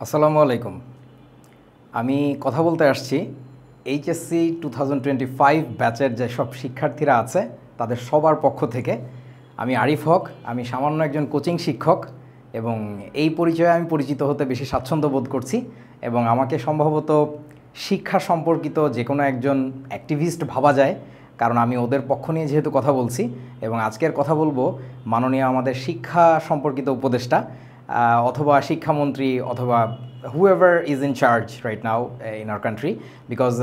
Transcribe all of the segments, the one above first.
আসসালামু আলাইকুম। আমি কথা বলতে আসছি এইচএসসি 2025 ব্যাচের যে সব শিক্ষার্থীরা আছে তাদের সবার পক্ষ থেকে। আমি আরিফ হক, আমি সামান্য একজন কোচিং শিক্ষক এবং এই পরিচয়ে আমি পরিচিত হতে বেশি স্বাচ্ছন্দ্য বোধ করছি এবং আমাকে সম্ভবত শিক্ষা সম্পর্কিত যে কোনো একজন অ্যাক্টিভিস্ট ভাবা যায়, কারণ আমি ওদের পক্ষ নিয়ে যেহেতু কথা বলছি। এবং আজকের কথা বলবো মাননীয় আমাদের শিক্ষা সম্পর্কিত উপদেষ্টা অথবা শিক্ষামন্ত্রী অথবা whoever is in charge right now in our country, because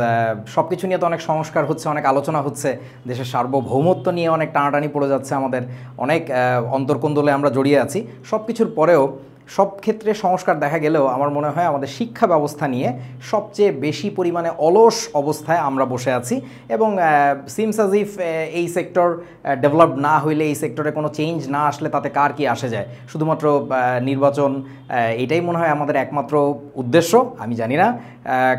সব কিছু নিয়ে তো অনেক সংস্কার হচ্ছে, অনেক আলোচনা হচ্ছে, দেশের সার্বভৌমত্ব নিয়ে অনেক টানাটানি পড়ে যাচ্ছে, আমাদের অনেক অন্তর্কোন্দলে আমরা জড়িয়ে আছি। সব কিছুর পরেও সব ক্ষেত্রে সংস্কার দেখা গেলেও আমার মনে হয় আমাদের শিক্ষা ব্যবস্থা নিয়ে সবচেয়ে বেশি পরিমাণে অলস অবস্থায় আমরা বসে আছি এবং সিমস অ্যাজ ইফ এই সেক্টর ডেভেলপ না হইলে, এই সেক্টরে কোনো চেঞ্জ না আসলে তাতে কার কি আসে যায়, শুধুমাত্র নির্বাচন, এটাই মনে হয় আমাদের একমাত্র উদ্দেশ্য। আমি জানি না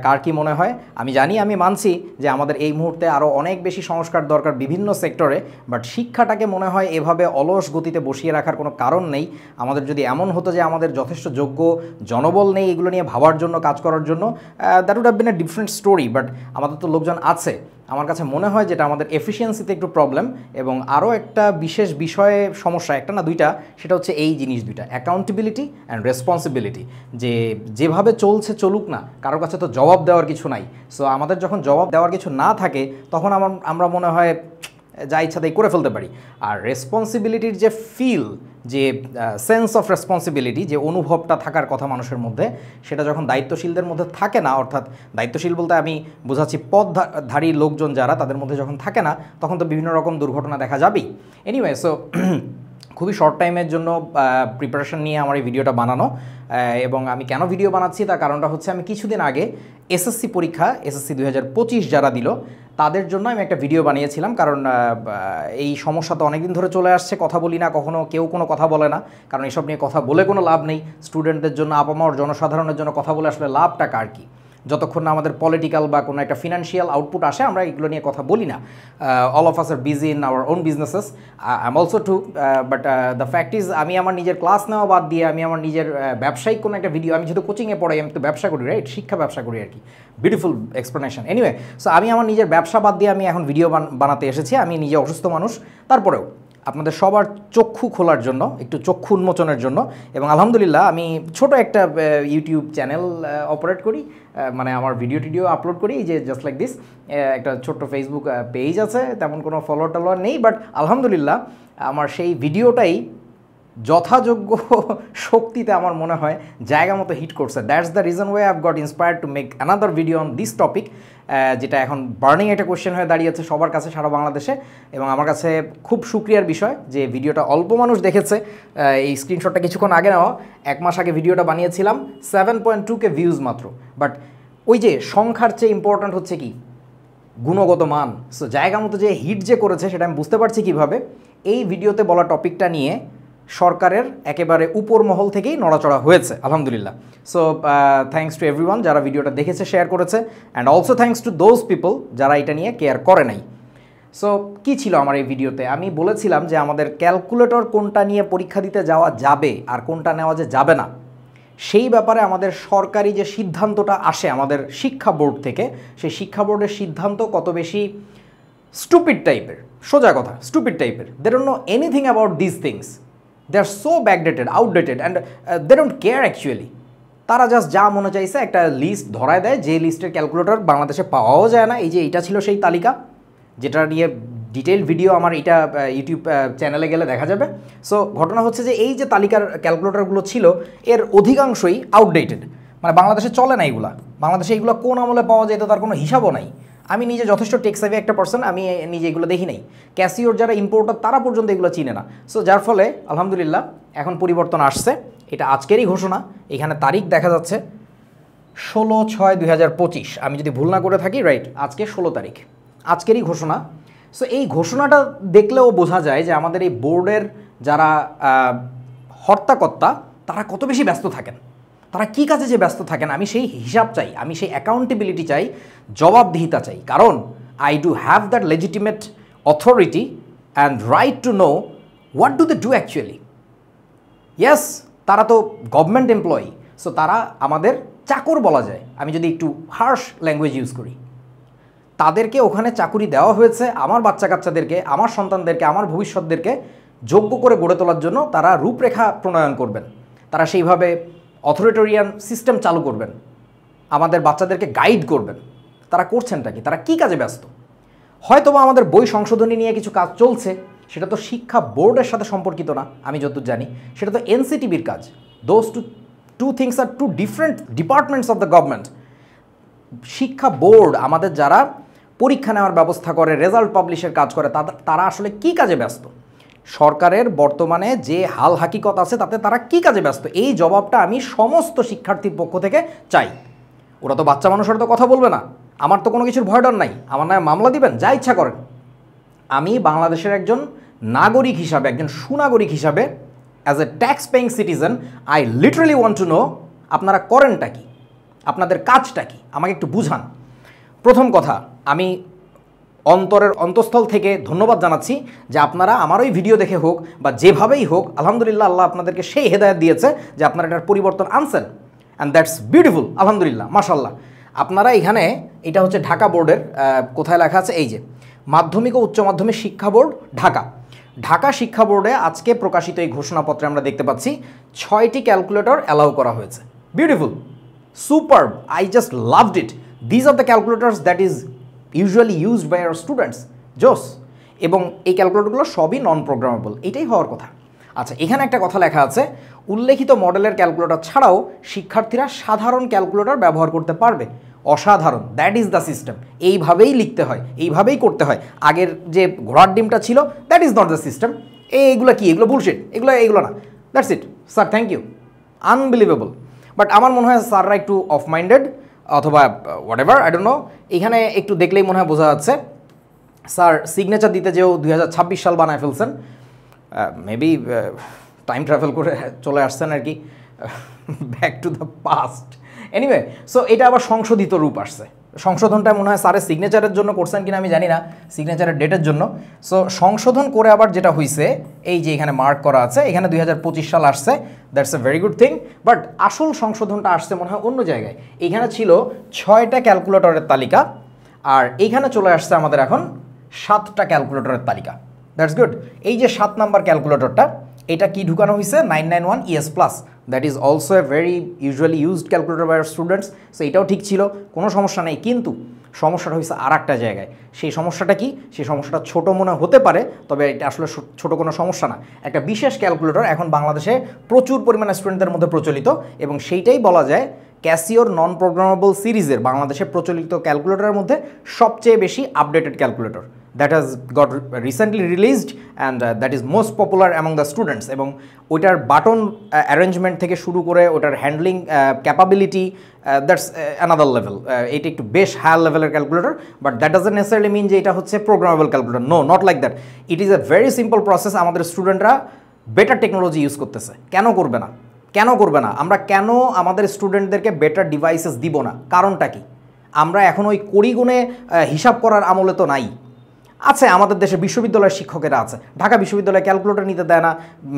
কার কি মনে হয়। আমি জানি, আমি মানছি যে আমাদের এই মুহূর্তে আরও অনেক বেশি সংস্কার দরকার বিভিন্ন সেক্টরে, বাট শিক্ষাটাকে মনে হয় এভাবে অলস গতিতে বসিয়ে রাখার কোনো কারণ নেই। আমাদের যদি এমন হতো যে আমাদের যথেষ্ট যোগ্য জনবল নেই এগুলো নিয়ে ভাবার জন্য, কাজ করার জন্য, that would have been a different story, but আমাদের তো লোকজন আছে। আমার কাছে মনে হয় যেটা আমাদের এফিসিয়েন্সিতে একটু প্রবলেম এবং আরও একটা বিশেষ বিষয়ে সমস্যা, একটা না দুইটা, সেটা হচ্ছে এই জিনিস দুইটা, অ্যাকাউন্টেবিলিটি অ্যান্ড রেসপন্সিবিলিটি। যেভাবে চলছে চলুক না, কারোর কাছে তো জবাব দেওয়ার কিছু নাই। সো আমাদের যখন জবাব দেওয়ার কিছু না থাকে তখন আমরা মনে হয় যা ইচ্ছা তাই করে ফেলতে পারি। আর রেসপন্সিবিলিটির যে ফিল, যে সেন্স অফ রেসপন্সিবিলিটি, যে অনুভবটা থাকার কথা মানুষের মধ্যে, সেটা যখন দায়িত্বশীলদের মধ্যে থাকে না, অর্থাৎ দায়িত্বশীল বলতে আমি বোঝাচ্ছি পদধারী লোকজন যারা, তাদের মধ্যে যখন থাকে না, তখন তো বিভিন্ন রকম দুর্ঘটনা দেখা যাবেই। এনিওয়ে, সো খুবই শর্ট টাইমের জন্য প্রিপারেশন নিয়ে আমার এই ভিডিওটা বানানো। এবং আমি কেন ভিডিও বানাচ্ছি তার কারণটা হচ্ছে, আমি কিছুদিন আগে এসএসসি পরীক্ষা, এসএসসি 2025 যারা দিল তাদের জন্য আমি একটা ভিডিও বানিয়েছিলাম। কারণ এই সমস্যা তো অনেকদিন ধরে চলে আসছে, কথা বলি না, কখনো কেউ কোনো কথা বলে না, কারণ এসব নিয়ে কথা বলে কোনো লাভ নেই। স্টুডেন্টদের জন্য, আপামর জনসাধারণের জন্য কথা বলে আসলে লাভটা কার কি? যতক্ষণ না আমাদের পলিটিক্যাল বা কোনো একটা ফিনান্সিয়াল আউটপুট আসে, আমরা এগুলো নিয়ে কথা বলি না। All of us are busy in our own businesses, I am also too, but the fact is আমি আমার নিজের ক্লাস নেওয়া বাদ দিয়ে, আমি আমার নিজের ব্যবসায়িক কোনো একটা ভিডিও, আমি যেহেতু কোচিংয়ে পড়াই, আমি তো ব্যবসা করি, রাইট, শিক্ষা ব্যবসা করি আর কি। Beautiful explanation. এনিওয়ে, সো আমি আমার নিজের ব্যবসা বাদ দিয়ে আমি এখন ভিডিও বানাতে এসেছি। আমি নিজে অসুস্থ মানুষ, তারপরেও আপনাদের সবার চক্ষু খোলার জন্য, একটু চক্ষু উন্মোচনের জন্য, এবং আলহামদুলিল্লাহ আমি ছোট একটা ইউটিউব চ্যানেল অপারেট করি, মানে আমার ভিডিও আপলোড করি, যে জাস্ট লাইক দিস। একটা ছোট্ট ফেসবুক পেজ আছে, তেমন কোনো ফলোয়ার টলোয়ার নেই, বাট আলহামদুলিল্লাহ আমার সেই ভিডিওটাই যথাযোগ্য শক্তিতে আমার মনে হয় জায়গা মতো হিট করছে। That's the reason why I've got inspired to make another video on this topic, যেটা এখন বার্নিং একটা কোয়েশ্চেন হয়ে দাঁড়িয়েছে সবার কাছে, সারা বাংলাদেশে। এবং আমার কাছে খুব সুক্রিয়ার বিষয় যে ভিডিওটা অল্প মানুষ দেখেছে। এই স্ক্রিনশটটা কিছুক্ষণ আগে নেওয়া, 1 মাস আগে ভিডিওটা বানিয়েছিলাম, 7.2K ভিউজ মাত্র। বাট ওই যে সংখ্যার চেয়ে ইম্পর্ট্যান্ট হচ্ছে কি গুণগত মান। সো জায়গা মতো যে হিট যে করেছে সেটা আমি বুঝতে পারছি কীভাবে। এই ভিডিওতে বলা টপিকটা নিয়ে সরকারের একেবারে উপর মহল থেকেই নড়াচড়া হয়েছে, আলহামদুলিল্লাহ। সো থ্যাঙ্কস টু এভরিওয়ান যারা ভিডিওটা দেখেছে, শেয়ার করেছে, and also thanks to those people যারা এটা নিয়ে কেয়ার করে নাই। সো কী ছিল আমার এই ভিডিওতে? আমি বলেছিলাম যে আমাদের ক্যালকুলেটর কোনটা নিয়ে পরীক্ষা দিতে যাওয়া যাবে আর কোনটা নেওয়া যে যাবে না, সেই ব্যাপারে আমাদের সরকারি যে সিদ্ধান্তটা আসে আমাদের শিক্ষা বোর্ড থেকে, সেই শিক্ষা বোর্ডের সিদ্ধান্ত কত বেশি স্টুপিড টাইপের, সোজা কথা স্টুপিড টাইপের। They don't know anything about this things, they are so backdated, outdated, and they don't care actually. তারা জাস্ট যা মনে চাইছে একটা লিস্ট ধরায় দেয়, যে লিস্টের ক্যালকুলেটর বাংলাদেশে পাওয়াও যায় না। এই যে এইটা ছিল সেই তালিকা, যেটা নিয়ে ডিটেইল ভিডিও আমার এটা ইউটিউব চ্যানেলে গেলে দেখা যাবে। সো ঘটনা হচ্ছে যে এই যে তালিকার ক্যালকুলেটরগুলো ছিল, এর অধিকাংশই আউটডেটেড, মানে বাংলাদেশে চলে না এইগুলা। বাংলাদেশে এইগুলো কোন আমলে পাওয়া যেত তার কোনো হিসাবও নাই। আমি নিজে যথেষ্ট টেক সেভি একটা পার্সন, আমি নিজে এগুলো দেখি নাই। ক্যাসিওর যারা ইম্পোর্টার তারা পর্যন্ত এগুলো চিনে না। সো যার ফলে আলহামদুলিল্লাহ এখন পরিবর্তন আসছে, এটা আজকেরই ঘোষণা। এখানে তারিখ দেখা যাচ্ছে 16/6/2025, আমি যদি ভুল না করে থাকি, রাইট, আজকে 16 তারিখ, আজকেরই ঘোষণা। সো এই ঘোষণাটা দেখলেও বোঝা যায় যে আমাদের এই বোর্ডের যারা হর্তাকর্তা তারা কত বেশি ব্যস্ত থাকেন, তারা কী কাজে যে ব্যস্ত থাকেন। আমি সেই হিসাব চাই, আমি সেই অ্যাকাউন্টেবিলিটি চাই, জবাবদিহিতা চাই, কারণ I do have that legitimate authority and right to know what do they do actually. Yes, তারা তো গভর্নমেন্ট এমপ্লয়ি, সো তারা আমাদের চাকর বলা যায়, আমি যদি একটু হার্শ ল্যাঙ্গুয়েজ ইউজ করি। তাদেরকে ওখানে চাকুরি দেওয়া হয়েছে আমার বাচ্চা কাচ্চাদেরকে, আমার সন্তানদেরকে, আমার ভবিষ্যৎদেরকে যোগ্য করে গড়ে তোলার জন্য। তারা রূপরেখা প্রণয়ন করবেন, তারা সেইভাবে অথরিটেরিয়ান সিস্টেম চালু করবেন, আমাদের বাচ্চাদেরকে গাইড করবেন। তারা করছেনটা কি, তারা কী কাজে ব্যস্ত? হয়তোবা আমাদের বই সংশোধনী নিয়ে কিছু কাজ চলছে, সেটা তো শিক্ষা বোর্ডের সাথে সম্পর্কিত না, আমি যতদূর জানি সেটা তো এনসিটিবির কাজ। Those two things are two different departments of the government. শিক্ষা বোর্ড আমাদের যারা পরীক্ষা নেওয়ার ব্যবস্থা করে, রেজাল্ট পাবলিশের কাজ করে, তারা আসলে কী কাজে ব্যস্ত? সরকারের বর্তমানে যে হাল হাকিকত আছে তাতে তারা কী কাজে ব্যস্ত? এই জবাবটা আমি সমস্ত শিক্ষার্থীর পক্ষ থেকে চাই। ওরা তো বাচ্চা মানুষের তো কথা বলবে না, আমার তো কোনো কিছুর ভয় ডর নাই, আমার নয় মামলা দিবেন, যা ইচ্ছা করেন। আমি বাংলাদেশের একজন নাগরিক হিসাবে, একজন সুনাগরিক হিসাবে, as a tax paying citizen, I literally want to know আপনারা করেনটা কি, আপনাদের কাজটা কি, আমাকে একটু বুঝান। প্রথম কথা, আমি অন্তরের অন্তঃস্থল থেকে ধন্যবাদ জানাচ্ছি যে আপনারা আমার ওই ভিডিও দেখে হোক বা যেভাবেই হোক, আলহামদুলিল্লাহ আল্লাহ আপনাদেরকে সেই হেদায়েত দিয়েছে যে আপনারা এটার পরিবর্তন আনছেন, অ্যান্ড দ্যাটস বিউটিফুল, আলহামদুলিল্লাহ, মাশাল্লাহ। আপনারা এখানে, এটা হচ্ছে ঢাকা বোর্ডের, কোথায় লেখা আছে, এই যে মাধ্যমিক ও উচ্চ মাধ্যমিক শিক্ষা বোর্ড ঢাকা। ঢাকা শিক্ষা বোর্ডে আজকে প্রকাশিত এই ঘোষণাপত্রে আমরা দেখতে পাচ্ছি 6টি ক্যালকুলেটর অ্যালাউ করা হয়েছে। Beautiful, superb, I just loved it. These are the calculators that is usually used by our students, জোস। এবং এই ক্যালকুলেটরগুলো সবই নন প্রোগ্রামেবল, এটাই হওয়ার কথা। আচ্ছা, এখানে একটা কথা লেখা আছে, উল্লেখিত মডেলের ক্যালকুলেটর ছাড়াও শিক্ষার্থীরা সাধারণ ক্যালকুলেটর ব্যবহার করতে পারবে। অসাধারণ, দ্যাট ইজ দ্য সিস্টেম। এইভাবেই লিখতে হয়, এইভাবেই করতে হয়। আগের যে ঘোড়ার ডিমটা ছিল, that is not the system. এইগুলো কি, এগুলো বুলশিট, এগুলো না। That's it sir, thank you, unbelievable. But আমার মনে হয় স্যাররা একটু অফ মাইন্ডেড, অথবা whatever, I don't know. এখানে একটু দেখলেই মনে হয় বোঝা যাচ্ছে স্যার সিগনেচার দিতে যেও 2026 সাল বানায় ফেলছেন। মেবি টাইম ট্রাভেল করে চলে আসছেন আর কি, back to the past. Anyway, so এটা আবার সংশোধিত রূপ আসছে। সংশোধনটা মনে হয় স্যারের সিগনেচারের জন্য করছেন কিনা আমি জানি না, সিগনেচারের ডেটের জন্য। সো সংশোধন করে আবার যেটা হয়েছে, এই যে এখানে মার্ক করা আছে, এখানে 2025 সাল আসছে, that's a very good thing. But আসল সংশোধনটা আসছে মনে হয় অন্য জায়গায়। এইখানে ছিল 6টা ক্যালকুলেটরের তালিকা, আর এইখানে চলে আসছে আমাদের এখন 7টা ক্যালকুলেটরের তালিকা। That's good. এই যে 7 নাম্বার ক্যালকুলেটরটা, এটা কি ঢুকানো হয়েছে, 991 ES plus, that is also a very usually used calculator by students. So এটাও ঠিক ছিল, কোনো সমস্যা নেই। কিন্তু সমস্যাটা হয়েছে আর একটা জায়গায়। সেই সমস্যাটা কি? সেই সমস্যাটা ছোট মনে হতে পারে, তবে এটা আসলে ছোট কোনো সমস্যা না। একটা বিশেষ ক্যালকুলেটর এখন বাংলাদেশে প্রচুর পরিমাণে স্টুডেন্টদের মধ্যে প্রচলিত, এবং সেইটাই বলা যায় ক্যাসিওর নন প্রোগ্রামেবল সিরিজের বাংলাদেশে প্রচলিত ক্যালকুলেটরের মধ্যে সবচেয়ে বেশি updated calculator. That has got recently released and that is most popular among the students. এবং ওইটার বাটন অ্যারেঞ্জমেন্ট থেকে শুরু করে ওটার handling capability, that's another level. এটা একটু বেশ হায়ার লেভেলের calculator, but that doesn't necessarily mean যে এটা হচ্ছে programmable calculator. No, not like that. It is a very simple process. আমাদের স্টুডেন্টরা বেটার টেকনোলজি ইউজ করতেছে, কেন করবে না? কেন করবে না? আমরা কেন আমাদের স্টুডেন্টদেরকে বেটার ডিভাইসেস দিব না? কারণটা কি? আমরা এখন ওই কড়িগুণে হিসাব করার আমলে তো নাই। আছে, আমাদের দেশে বিশ্ববিদ্যালয়ের শিক্ষকেরা আছে, ঢাকা বিশ্ববিদ্যালয়ে ক্যালকুলেটর নিতে দেয় না,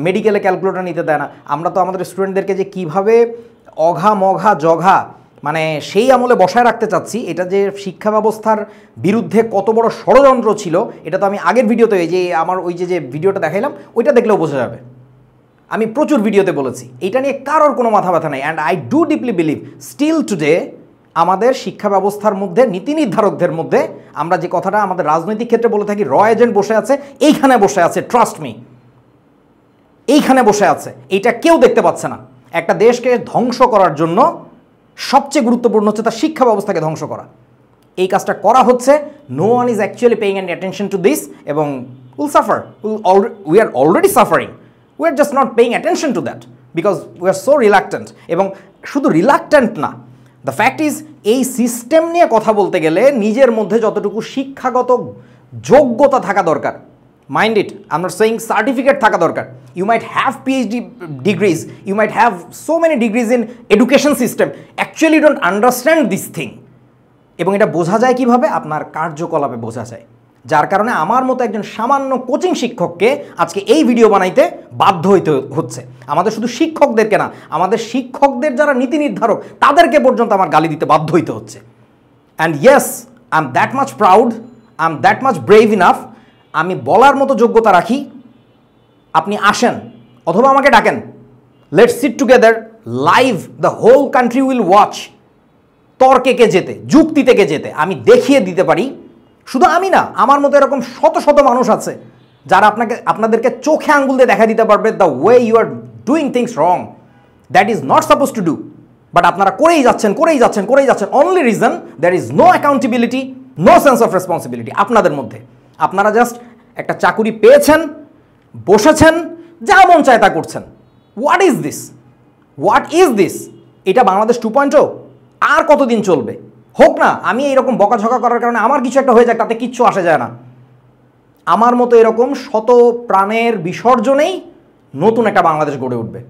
মেডিকেলে ক্যালকুলেটর নিতে দেয় না। আমরা তো আমাদের স্টুডেন্টদেরকে যে কীভাবে অঘা মঘা জঘা মানে সেই আমলে বসায় রাখতে চাচ্ছি, এটা যে শিক্ষা ব্যবস্থার বিরুদ্ধে কত বড় ষড়যন্ত্র ছিল, এটা তো আমি আগের ভিডিওতে, যে আমার ওই যে ভিডিওটা দেখাইলাম, ওইটা দেখলেও বোঝা যাবে। আমি প্রচুর ভিডিওতে বলেছি, এটা নিয়ে কারোর কোনো মাথা ব্যথা নেই। And I do deeply believe still today আমাদের শিক্ষা ব্যবস্থার মধ্যে, নীতি নির্ধারকদের মধ্যে, আমরা যে কথাটা আমাদের রাজনৈতিক ক্ষেত্রে বলে থাকি, র এজেন্ট বসে আছে, এইখানে বসে আছে, ট্রাস্ট মি, এইখানে বসে আছে। এইটা কেউ দেখতে পাচ্ছে না। একটা দেশকে ধ্বংস করার জন্য সবচেয়ে গুরুত্বপূর্ণ হচ্ছে তার শিক্ষা ব্যবস্থাকে ধ্বংস করা। এই কাজটা করা হচ্ছে। No one is actually paying any attention to this, এবং will suffer, we are already suffering. We are just not paying attention to that because we are so reluctant. এবং শুধু রিলাক্ট্যান্ট না, দ্য ফ্যাক্ট ইজ এই system নিয়ে কথা বলতে গেলে নিজের মধ্যে যতটুকু শিক্ষাগত যোগ্যতা থাকা দরকার, mind it, I am not saying certificate থাকা দরকার। You might have PhD degrees, you might have so many degrees in education system, actually don't understand this thing. এবং এটা বোঝা যায় কীভাবে? আপনার কার্যকলাপে বোঝা যায়। যার কারণে আমার মতো একজন সামান্য কোচিং শিক্ষককে আজকে এই ভিডিও বানাইতে বাধ্য হইতে হচ্ছে। আমাদের শুধু শিক্ষকদেরকে না, আমাদের শিক্ষকদের যারা নীতি নির্ধারক তাদেরকে পর্যন্ত আমার গালি দিতে বাধ্য হইতে হচ্ছে। And yes, I am that much proud, I am that much brave enough, আমি বলার মতো যোগ্যতা রাখি। আপনি আসেন অথবা আমাকে ডাকেন, let's sit together live, the whole country will watch. তর্কে কে যেতে, যুক্তি থেকে যেতে আমি দেখিয়ে দিতে পারি। শুধু আমি না, আমার মতো এরকম শত শত মানুষ আছে যারা আপনাদেরকে চোখে আঙ্গুল দিয়ে দেখা দিতে পারবে the way you are doing things wrong, that is not suppose to do, but আপনারা করেই যাচ্ছেন। Only reason there is no accountability, no sense of responsibility আপনাদের মধ্যে। আপনারা জাস্ট একটা চাকুরি পেয়েছেন, বসেছেন, যা মন চায় তা করছেন। What is this? এটা বাংলাদেশ 2.0 আর কতদিন চলবে? হোক না, আমি এইরকম বকাঝকা করার কারণে আমার কিছু একটা হয়ে যায়, তাতে কিচ্ছু আসে যায় না। আমার মতো এরকম শত প্রাণের বিসর্জনেই নতুন একটা বাংলাদেশ গড়ে উঠবে।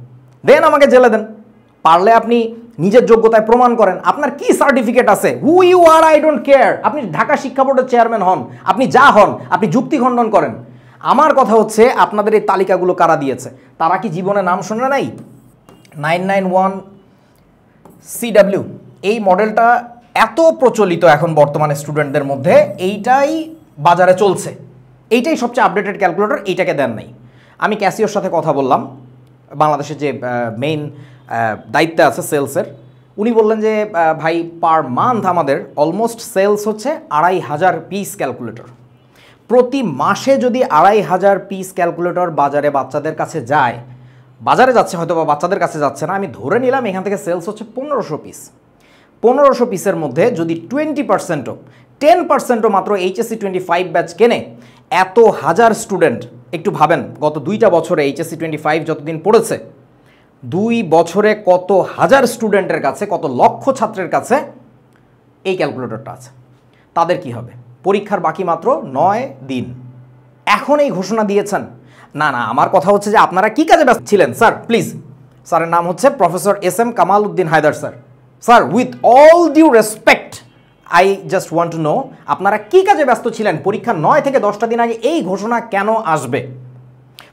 দেন আমাকে জেলে দেন, পারলে আপনি নিজের যোগ্যতায় প্রমাণ করেন। আপনার কি সার্টিফিকেট আছে? Who you are, I don't care. আপনি ঢাকা শিক্ষা বোর্ডের চেয়ারম্যান হন, আপনি যা হন, আপনি যুক্তি খণ্ডন করেন। আমার কথা হচ্ছে আপনাদের এই তালিকাগুলো কারা দিয়েছে? তারা কি জীবনে নাম শোনে নাই? 991 CW এই মডেলটা এত প্রচলিত এখন বর্তমানে স্টুডেন্টদের মধ্যে, এইটাই বাজারে চলছে, এইটাই সবচেয়ে আপডেটেড ক্যালকুলেটর, এইটাকে দেন নাই। আমি ক্যাসিওর সাথে কথা বললাম, বাংলাদেশের যে মেইন দায়িত্বে আছে সেলসের, উনি বললেন যে ভাই পার মান্থ আমাদের অলমোস্ট সেলস হচ্ছে 2500 পিস ক্যালকুলেটর। প্রতি মাসে যদি 2500 পিস ক্যালকুলেটর বাজারে বাচ্চাদের কাছে যায়, বাজারে যাচ্ছে হয়তো বা বাচ্চাদের কাছে যাচ্ছে না, আমি ধরে নিলাম এখান থেকে সেলস হচ্ছে 1500 পিস। 1500 পিসের মধ্যে যদি 20%ও 10%ও মাত্র HSC 25 ব্যাচ কেনে, এত হাজার স্টুডেন্ট, একটু ভাবেন গত 2টা বছরে HSC 25 যতদিন পড়েছে, 2 বছরে কত হাজার স্টুডেন্টের কাছে, কত লক্ষ ছাত্রের কাছে এই ক্যালকুলেটরটা আছে। তাদের কি হবে? পরীক্ষার বাকি মাত্র 9 দিন, এখন এই ঘোষণা দিয়েছেন। না, আমার কথা হচ্ছে যে আপনারা কি কাজে ব্যস্ত ছিলেন স্যার? প্লিজ, স্যারের নাম হচ্ছে professor SM Kamal Uddin Haider sir. Sir, with all due respect, I just want to know আপনারা কি কাজে ব্যস্ত ছিলেন? পরীক্ষা 9 থেকে 10টা দিন আগে এই ঘোষণা কেন আসবে?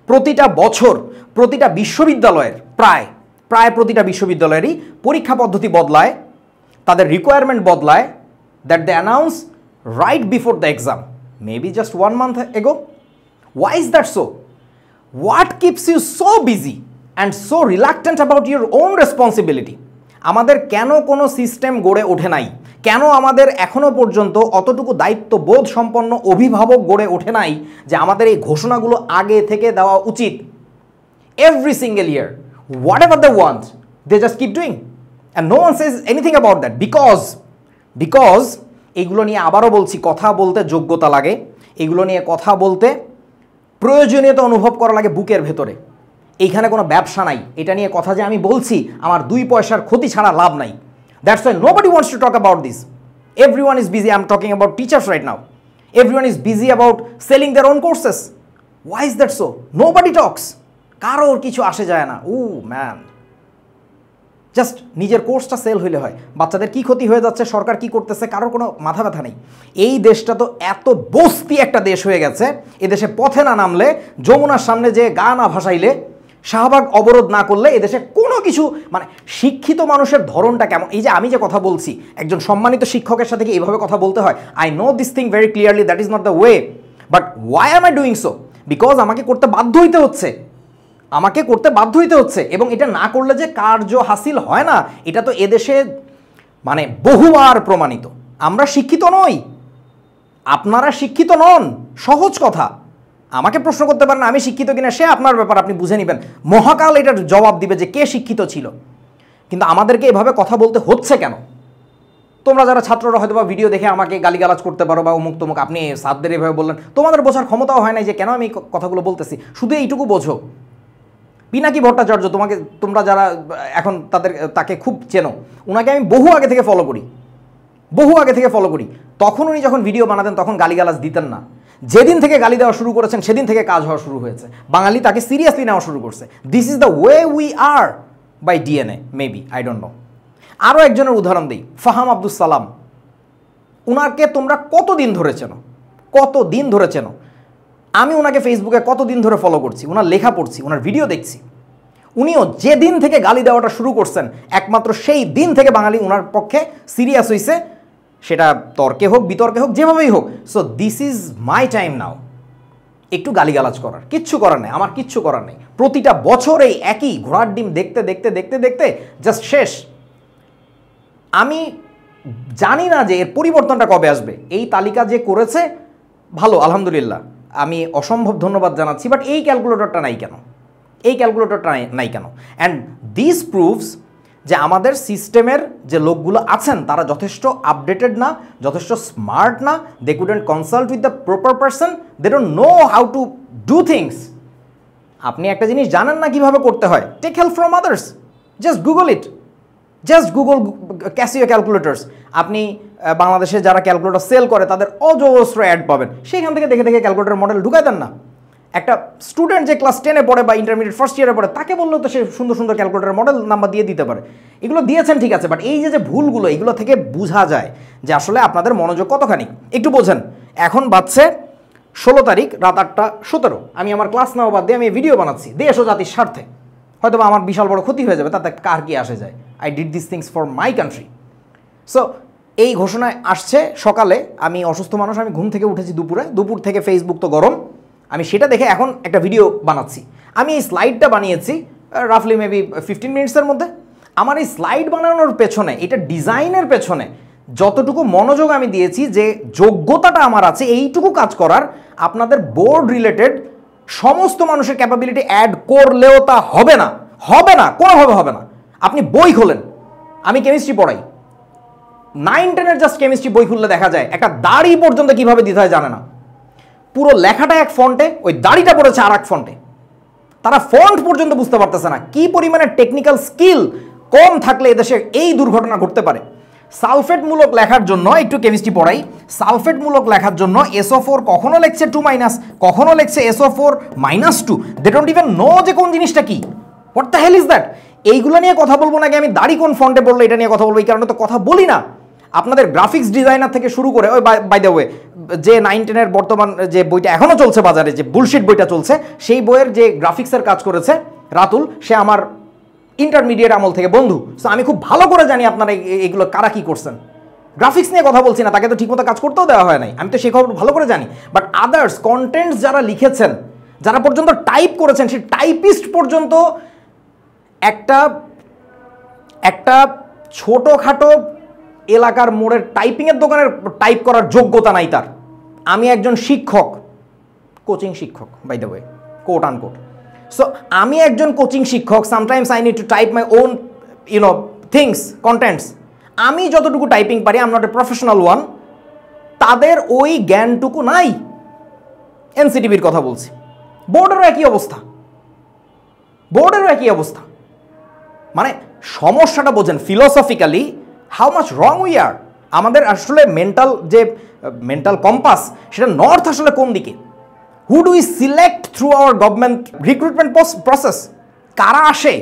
প্রতিটা বছর প্রতিটা বিশ্ববিদ্যালয়ের প্রায় প্রতিটা বিশ্ববিদ্যালয়েরই পরীক্ষা পদ্ধতি বদলায়, তাদের রিকোয়ারমেন্ট বদলায়, that they announce right before the exam, maybe just 1 month ago. Why is that so? What keeps you so busy and so reluctant about your own responsibility? আমাদের কেন কোনো সিস্টেম গড়ে ওঠে নাই? কেন আমাদের এখনো পর্যন্ত অতটুকু দায়িত্ববোধ সম্পন্ন অভিভাবক গড়ে ওঠে নাই যে আমাদের এই ঘোষণাগুলো আগে থেকে দেওয়া উচিত? Every single year, whatever they want, they just keep doing, and no one says anything about that because এগুলো নিয়ে আবারও বলছি, কথা বলতে যোগ্যতা লাগে, এগুলো নিয়ে কথা বলতে প্রয়োজনীয়তা অনুভব করা লাগে বুকের ভেতরে। এইখানে কোনো ব্যবসা নাই, এটা নিয়ে কথা যে আমি বলছি আমার 2 পয়সার ক্ষতি ছাড়া লাভ নাই। That's why nobody wants to talk about this. Everyone is busy, I am talking about teachers right now. Everyone is busy about selling their own courses. Why is that so? Nobody talks, কারোর কিছু আসে যায় না। ও man, just নিজের কোর্সটা sell হইলে হয়। বাচ্চাদের কি ক্ষতি হয়ে যাচ্ছে, সরকার কি করতেছে, কারোর কোনো মাথা ব্যথা নেই। এই দেশটা তো এত বস্তি একটা দেশ হয়ে গেছে, এদেশে পথে না নামলে, যমুনার সামনে যে গা না ভাসাইলে, শাহবাগ অবরোধ না করলে এদেশে কোনো কিছু, মানে শিক্ষিত মানুষের ধরনটা কেমন? এই যে আমি যে কথা বলছি, একজন সম্মানিত শিক্ষকের সাথে কি এইভাবে কথা বলতে হয়? I know this thing very clearly, that is not the way, but why am I doing so? Because আমাকে করতে বাধ্য হইতে হচ্ছে, এবং এটা না করলে যে কার্য হাসিল হয় না, এটা তো এদেশে মানে বহুবার প্রমাণিত। আমরা শিক্ষিত নই, আপনারা শিক্ষিত নন, সহজ কথা। আমাকে প্রশ্ন করতে পারেন আমি শিক্ষিত কিনা, সে আপনার ব্যাপার, আপনি বুঝে নেবেন। মহাকাল এটার জবাব দিবে যে কে শিক্ষিত ছিল। কিন্তু আমাদেরকে এভাবে কথা বলতে হচ্ছে কেন? তোমরা যারা ছাত্ররা হয়তো বা ভিডিও দেখে আমাকে গালিগালাজ করতে পারো বা অমুক তমুক, আপনি সাদদের এভাবে বললেন, তোমাদের বোঝার ক্ষমতাও হয় নাই যে কেন আমি কথাগুলো বলতেছি। শুধু এইটুকু বোঝো, পিনাকি ভট্টাচার্য, তোমরা যারা এখন তাকে খুব চেনো, ওনাকে আমি বহু আগে থেকে ফলো করি। তখন উনি যখন ভিডিও বানাতেন তখন গালিগালাজ দিতেন না। যেদিন থেকে গালি দেওয়া শুরু করেছেন সেদিন থেকে কাজ হওয়া শুরু হয়েছে, বাঙালি তাকে সিরিয়াসলি নেওয়া শুরু করছে। This is the way we are by DNA, maybe, I don't know. আরও একজনের উদাহরণ দিই, ফাহাম আব্দুস সালাম। উনাকে তোমরা কতদিন ধরে চেনো? কত দিন ধরে চেনো। আমি ওনাকে ফেসবুকে কতদিন ধরে ফলো করছি, ওনার লেখা পড়ছি, ওনার ভিডিও দেখছি। উনিও যেদিন থেকে গালি দেওয়াটা শুরু করছেন একমাত্র সেই দিন থেকে বাঙালি ওনার পক্ষে সিরিয়াস হয়েছে, সেটা তর্কে হোক বিতর্কে হোক যেভাবেই হোক। So this is my time now একটু গালিগালাজ করার। কিচ্ছু করার নেই, আমার কিচ্ছু করার নেই। প্রতিটা বছর এই একই ঘোড়ার ডিম দেখতে দেখতে দেখতে দেখতে জাস্ট শেষ। আমি জানি না যে এর পরিবর্তনটা কবে আসবে। এই তালিকা যে করেছে ভালো, আলহামদুলিল্লাহ, আমি অসম্ভব ধন্যবাদ জানাচ্ছি। বাট এই ক্যালকুলেটরটা নাই কেন? এই ক্যালকুলেটরটা নাই কেন? অ্যান্ড দিস প্রুভস যে আমাদের সিস্টেমের যে লোকগুলো আছেন তারা যথেষ্ট আপডেটেড না, যথেষ্ট স্মার্ট না। They couldn't consult with the proper person, they don't know how to do things. আপনি একটা জিনিস জানেন না কিভাবে করতে হয়, take help from others, just Google it, just Google Casio calculators. আপনি বাংলাদেশে যারা ক্যালকুলেটর সেল করে তাদের অজস্র অ্যাড পাবেন, সেখান থেকে দেখে দেখে ক্যালকুলেটর মডেল ঢুকাই দেন না। একটা স্টুডেন্ট যে ক্লাস 10-এ পড়ে বা ইন্টারমিডিয়েট ফার্স্ট ইয়ারে পড়ে তাকে বললেও তো সে সুন্দর সুন্দর ক্যালকুলেটর মডেল নাম্বার দিয়ে দিতে পারে। এগুলো দিয়েছেন ঠিক আছে, বাট এই যে ভুলগুলো, এগুলো থেকে বোঝা যায় যে আসলে আপনাদের মনোযোগ কতখানি। একটু বোঝেন, এখন বাজছে 16 তারিখ রাত 8:17। আমি আমার ক্লাস নেওয়া বাদ দিয়ে আমি ভিডিও বানাচ্ছি দেশ ও জাতির স্বার্থে। হয়তো বা আমার বিশাল বড় ক্ষতি হয়ে যাবে, তাতে কার কি আসে যায়। I did this things for my country. So এই ঘোষণায় আসছে সকালে। আমি অসুস্থ মানুষ, আমি ঘুম থেকে উঠেছি দুপুর থেকে ফেসবুক তো গরম, আমি সেটা দেখে এখন একটা ভিডিও বানাচ্ছি। আমি এই স্লাইডটা বানিয়েছি রাফলি মেবি 15 মিনিটসের মধ্যে। আমার এই স্লাইড বানানোর পেছনে, এটা ডিজাইনের পেছনে যতটুকু মনোযোগ আমি দিয়েছি, যে যোগ্যতাটা আমার আছে এইটুকু কাজ করার, আপনাদের বোর্ড রিলেটেড সমস্ত মানুষের ক্যাপাবিলিটি অ্যাড করলেও তা হবে না, হবে না, কোনোভাবে হবে না। আপনি বই খোলেন, আমি কেমিস্ট্রি পড়াই, 9-10-এর জাস্ট কেমিস্ট্রি বই খুললে দেখা যায় একটা দাড়ি পর্যন্ত কীভাবে দিতে হয় জানে না। পুরো লেখাটা এক ফন্টে, ওই দাড়িটা পড়েছে আর এক ফন্টে। তারা ফন্ট পর্যন্ত বুঝতে পারতেছে না। কি পরিমাণে টেকনিক্যাল স্কিল কম থাকলে এদেশে এই দুর্ঘটনা ঘটতে পারে। সালফেটমূলক লেখার জন্য একটু কেমিস্ট্রি পড়াই, সালফেটমূলক লেখার জন্য SO4 কখনো লেখছে 2-, কখনো লেখছে SO4-2। They don't even know যে কোন জিনিসটা কি, what the hell is that. এইগুলো নিয়ে কথা বলবো নাকি আমি দাড়ি কোন ফন্টে পড়লো এটা নিয়ে কথা বলবো? এই কারণে তো কথা বলি না। আপনাদের গ্রাফিক্স ডিজাইনার থেকে শুরু করে, ওই বাই দ্য ওয়ে যে 9-10-এর বর্তমান যে বইটা এখনও চলছে বাজারে, যে বুলশিট বইটা চলছে, সেই বইয়ের যে গ্রাফিক্সের কাজ করেছে রাতুল, সে আমার ইন্টারমিডিয়েট আমল থেকে বন্ধু। সো আমি খুব ভালো করে জানি আপনারা এগুলো কারা কী করছেন। গ্রাফিক্স নিয়ে কথা বলছি না, তাকে তো ঠিকমতো কাজ করতেও দেওয়া হয় নাই, আমি তো সেই খবর ভালো করে জানি। বাট আদার্স কন্টেন্টস যারা লিখেছেন, যারা পর্যন্ত টাইপ করেছেন, সেই টাইপিস্ট পর্যন্ত একটা ছোটোখাটো এলাকার মোড়ের টাইপিংয়ের দোকানের টাইপ করার যোগ্যতা নাই তার। আমি একজন শিক্ষক, কোচিং শিক্ষক by the way, quote unquote. So আমি একজন কোচিং শিক্ষক, sometimes I need to type my own things, contents. আমি যতটুকু টাইপিং পারি, I am not a professional one, তাদের ওই জ্ঞানটুকু নাই। এনসিটিভির কথা বলছি, বোর্ডেরও একই অবস্থা, বোর্ডেরও একই অবস্থা। মানে সমস্যাটা বোঝেন philosophically how much wrong we are. আমাদের আসলে মেন্টাল কম্পাস, সেটা নর্থ আসলে কোন দিকে? Who do we select through hour government recruitment process? কারা আসে?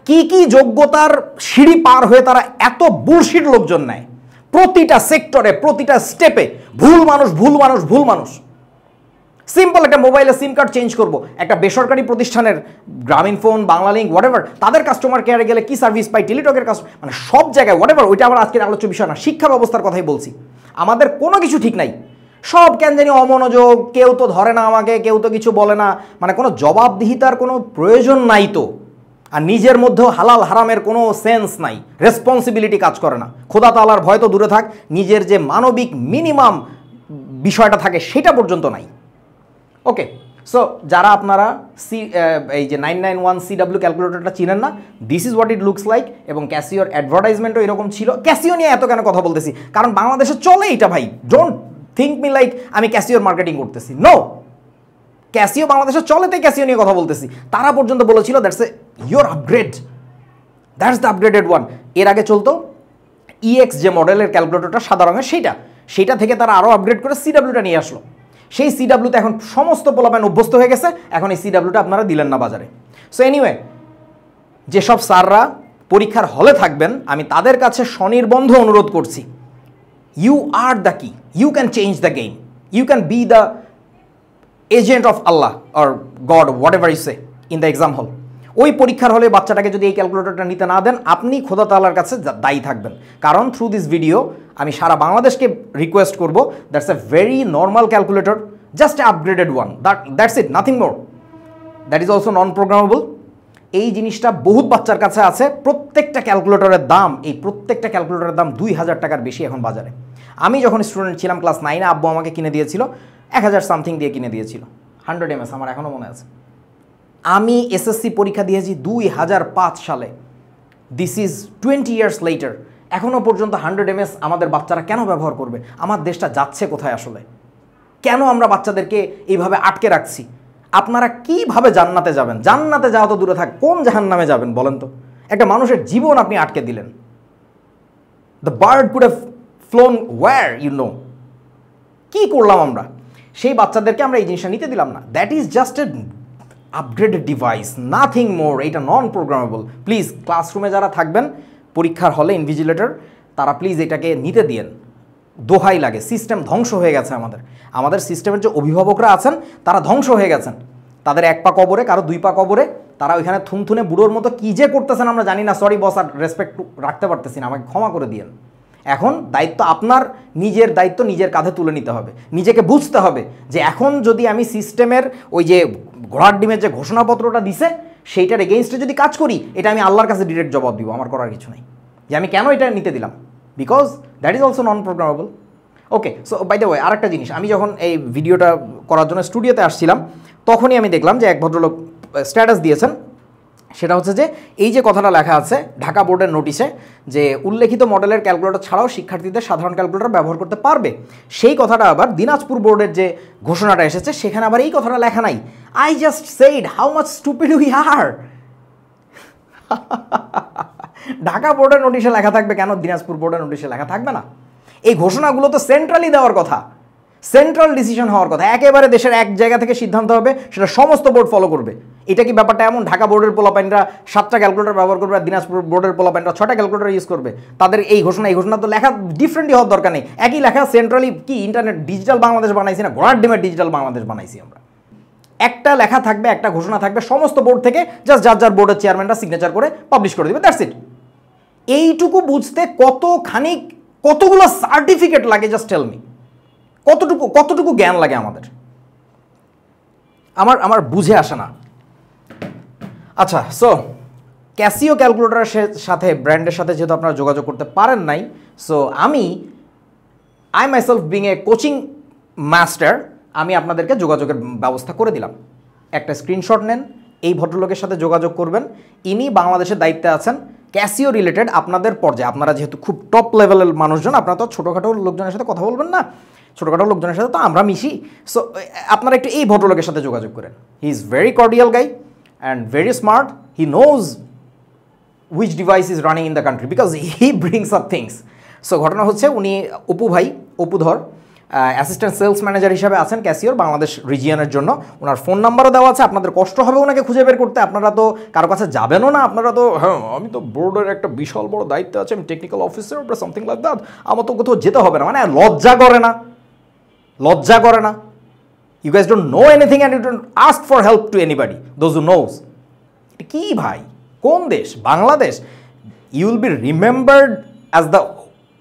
কি কি যোগ্যতার সিঁড়ি পার হয়ে তারা এত বুলশিট লোকজন নেয়? প্রতিটা সেক্টরে, প্রতিটা স্টেপে ভুল মানুষ, ভুল মানুষ, ভুল মানুষ। সিম্পল একটা মোবাইলে সিম কার্ড চেঞ্জ করব, একটা বেসরকারি প্রতিষ্ঠানের গ্রামীণ ফোন, বাংলালিংক, হোয়াটএভার, তাদের কাস্টমার কেয়ারে গেলে কি সার্ভিস পাই, টেলিটকের মানে সব জায়গায় হোয়াটএভার। ওইটা আমার আজকের আলোচ্য বিষয় না, শিক্ষা ব্যবস্থার কথাই বলছি। আমাদের কোনো কিছু ঠিক নাই, সব কেন জানি অমনোযোগ, কেউ তো ধরে না আমাকে, কেউ তো কিছু বলে না, মানে কোনো জবাবদিহিতার কোনো প্রয়োজন নাই তো। আর নিজের মধ্যেও হালাল হারামের কোনো সেন্স নাই, রেসপন্সিবিলিটি কাজ করে না। খোদা তাআলার ভয় তো দূরে থাক, নিজের যে মানবিক মিনিমাম বিষয়টা থাকে সেটা পর্যন্ত নাই। ওকে, সো যারা আপনারা এই যে 991CW ক্যালকুলেটরটা চিনেন না, this is what it looks like. এবং ক্যাসিওর অ্যাডভার্টাইজমেন্টও এরকম ছিল। ক্যাসিও নিয়ে এত কেন কথা বলতেছি? কারণ বাংলাদেশে চলে এটা ভাই। ডোন্ট থিঙ্ক মি লাইক আমি ক্যাসিওর মার্কেটিং করতেছি, নো। ক্যাসিও বাংলাদেশে চলে, তাই ক্যাসিও নিয়ে কথা বলতেছি। তারা পর্যন্ত বলেছিল that's a your upgrade, that's the upgraded one. এর আগে চলতো EX যে মডেলের ক্যালকুলেটরটা সাদা রঙের, সেইটা থেকে তারা আরও আপগ্রেড করে CWটা নিয়ে আসলো। সেই CWতে এখন সমস্ত পোলাপান অভ্যস্ত হয়ে গেছে, এখন এই CWটা আপনারা দিলেন না বাজারে। সো এনিওয়ে, যেসব স্যাররা পরীক্ষার হলে থাকবেন, আমি তাদের কাছে স্বনির্বন্ধ অনুরোধ করছি, you are the key, you can change the game. You can be the agent of Allah or God, whatever you say, in the exam hall. ওই পরীক্ষার হলে বাচ্চাটাকে যদি এই ক্যালকুলেটরটা নিতে না দেন, আপনি খোদা তাআলার কাছে দায়ী থাকবেন। কারণ থ্রু দিস ভিডিও আমি সারা বাংলাদেশকে রিকোয়েস্ট করব, that's a very normal calculator, just a upgraded one, that's it, nothing more. That is also non programmable. এই জিনিসটা বহুত বাচ্চার কাছে আছে। প্রত্যেকটা ক্যালকুলেটরের দাম, এই প্রত্যেকটা ক্যালকুলেটরের দাম 2000 টাকার বেশি এখন বাজারে। আমি যখন স্টুডেন্ট ছিলাম ক্লাস 9-এ, আব্বু আমাকে কিনে দিয়েছিল 1000 সামথিং দিয়ে কিনে দিয়েছিল, 100 MS, আমার এখনও মনে আছে। আমি এসএসসি পরীক্ষা দিয়েছি 2005 সালে। This is 20 years later. এখনও পর্যন্ত 100 MS আমাদের বাচ্চারা কেন ব্যবহার করবে? আমার দেশটা যাচ্ছে কোথায় আসলে? কেন আমরা বাচ্চাদেরকে এইভাবে আটকে রাখছি? আপনারা কিভাবে জান্নাতে যাবেন? জান্নাতে যাওয়া তো দূরে থাক, কোন জাহান্নামে যাবেন বলেন তো? একটা মানুষের জীবন আপনি আটকে দিলেন। The bird could have flown where, you know. কী করলাম আমরা? সেই বাচ্চাদেরকে আমরা এই জিনিসটা নিতে দিলাম না। That is just a upgraded device, nothing more. এটা নন প্রোগ্রামেবল। প্লিজ ক্লাসরুমে যারা থাকবেন, পরীক্ষার হলে ইনভিজিলেটর, তারা প্লিজ এটাকে নিতে দিয়েন। দোহাই লাগে, সিস্টেম ধ্বংস হয়ে গেছে আমাদের সিস্টেমের যে অভিভাবকরা আছেন তারা ধ্বংস হয়ে গেছেন। তাদের 1 পা কবরে, কারো 2 পা কবরে, তারা ওইখানে থুনথুনে বুড়োর মতো কী যে করতেছেন আমরা জানি না। সরি বস, আর রেসপেক্ট রাখতে পারতেছি না, আমাকে ক্ষমা করে দিয়েন। এখন দায়িত্ব আপনার, নিজের দায়িত্ব নিজের কাঁধে তুলে নিতে হবে। নিজেকে বুঝতে হবে যে এখন যদি আমি সিস্টেমের ওই যে ঘোড়ার ডিমের যে ঘোষণাপত্রটা দিছে সেইটার এগেইনস্টে যদি কাজ করি, এটা আমি আল্লাহর কাছে ডিরেক্ট জবাব দিব। আমার করার কিছু নাই যে আমি কেন এটা নিতে দিলাম, because that is also non programmable. Okay, so by the way, আরেকটা জিনিস, আমি যখন এই ভিডিওটা করার জন্য স্টুডিওতে আসছিলাম, তখনই আমি দেখলাম যে এক ভদ্রলোক স্ট্যাটাস দিয়েছেন। সেটা হচ্ছে যে এই যে কথাটা লেখা আছে ঢাকা বোর্ডের নোটিশে, যে উল্লেখিত মডেলের ক্যালকুলেটর ছাড়াও শিক্ষার্থীদের সাধারণ ক্যালকুলেটর ব্যবহার করতে পারবে, সেই কথাটা আবার দিনাজপুর বোর্ডের যে ঘোষণাটা এসেছে সেখানে আবার এই কথাটা লেখা নাই। I just said how much stupid we are. Dhaka বোর্ডের নোটিশে লেখা থাকবে, কেন দিনাজপুর বোর্ডের নোটিশে লেখা থাকবে না? এই ঘোষণাগুলো তো সেন্ট্রালি দেওয়ার কথা, সেন্ট্রাল ডিসিশন হওয়ার কথা। একেবারে দেশের এক জায়গা থেকে সিদ্ধান্ত হবে, সেটা সমস্ত বোর্ড ফলো করবে। এটা কি ব্যাপারটা এমন ঢাকা বোর্ডের পোলাপাইনরা 7টা ক্যালকুলেটর ব্যবহার করবে আর দিনাজপুর বোর্ডের পোলাপাইনরা 6টা ক্যালকুলেটর ইউজ করবে? তাদের এই ঘোষণা তো লেখা ডিফারেন্টলি হওয়ার দরকার নেই। একই লেখা, সেন্ট্রালি কি ইন্টারনেট ডিজিটাল বাংলাদেশ বানাইছি না, ঘোড়ার ডিমের ডিজিটাল বাংলাদেশ বানাইছি আমরা। একটা লেখা থাকবে, একটা ঘোষণা থাকবে, সমস্ত বোর্ড থেকে জাস্ট যার বোর্ডের চেয়ারম্যানরা সিগনেচার করে পাবলিশ করে দেবে, দ্যাটস ইট। এইটুকু বুঝতে কতগুলো সার্টিফিকেট লাগে? জাস্ট টেল মি, কতটুকু জ্ঞান লাগে আমাদের? আমার বুঝে আসে না। আচ্ছা, সো ক্যাসিও ক্যালকুলেটরের সাথে, ব্র্যান্ডের সাথে যেহেতু আপনারা যোগাযোগ করতে পারেন নাই, so I myself being a coaching master, আমি আপনাদেরকে যোগাযোগের ব্যবস্থা করে দিলাম। একটা স্ক্রিনশট নেন, এই ভদ্রলোকের সাথে যোগাযোগ করবেন। ইনি বাংলাদেশের দায়িত্বে আছেন ক্যাসিও রিলেটেড আপনাদের পর্যায়ে। আপনারা যেহেতু খুব টপ লেভেলের মানুষজন, আপনারা তো ছোটোখাটো লোকজনের সাথে কথা বলবেন না, ছোটোখাটো লোকজনের সাথে তো আমরা মিশি। সো আপনারা একটু এই ভদ্রলোকের সাথে যোগাযোগ করেন। He is very cordial guy and very smart. He knows which device is running in the country because he brings up things. So ঘটনা হচ্ছে, উনি অপুধর অ্যাসিস্ট্যান্ট সেলস ম্যানেজার হিসাবে আছেন ক্যাসিওর বাংলাদেশ রিজিয়নের জন্য। ওনার ফোন নাম্বারও দেওয়া আছে। আপনাদের কষ্ট হবে ওনাকে খুঁজে বের করতে, আপনারা তো কারো কাছে যাবেনও না। আপনারা তো, হ্যাঁ আমি তো বোর্ডের একটা বিশাল বড় দায়িত্ব আছে, আমি টেকনিক্যাল অফিসার বা সামথিং লাইক দ্যাট, আমার তো কোথাও যেতে হবে না। মানে লজ্জা করে না? You guys don't know anything and you don't ask for help to anybody, those who knows. এটা কি ভাই, কোন দেশ? Bangladesh? You will be remembered as the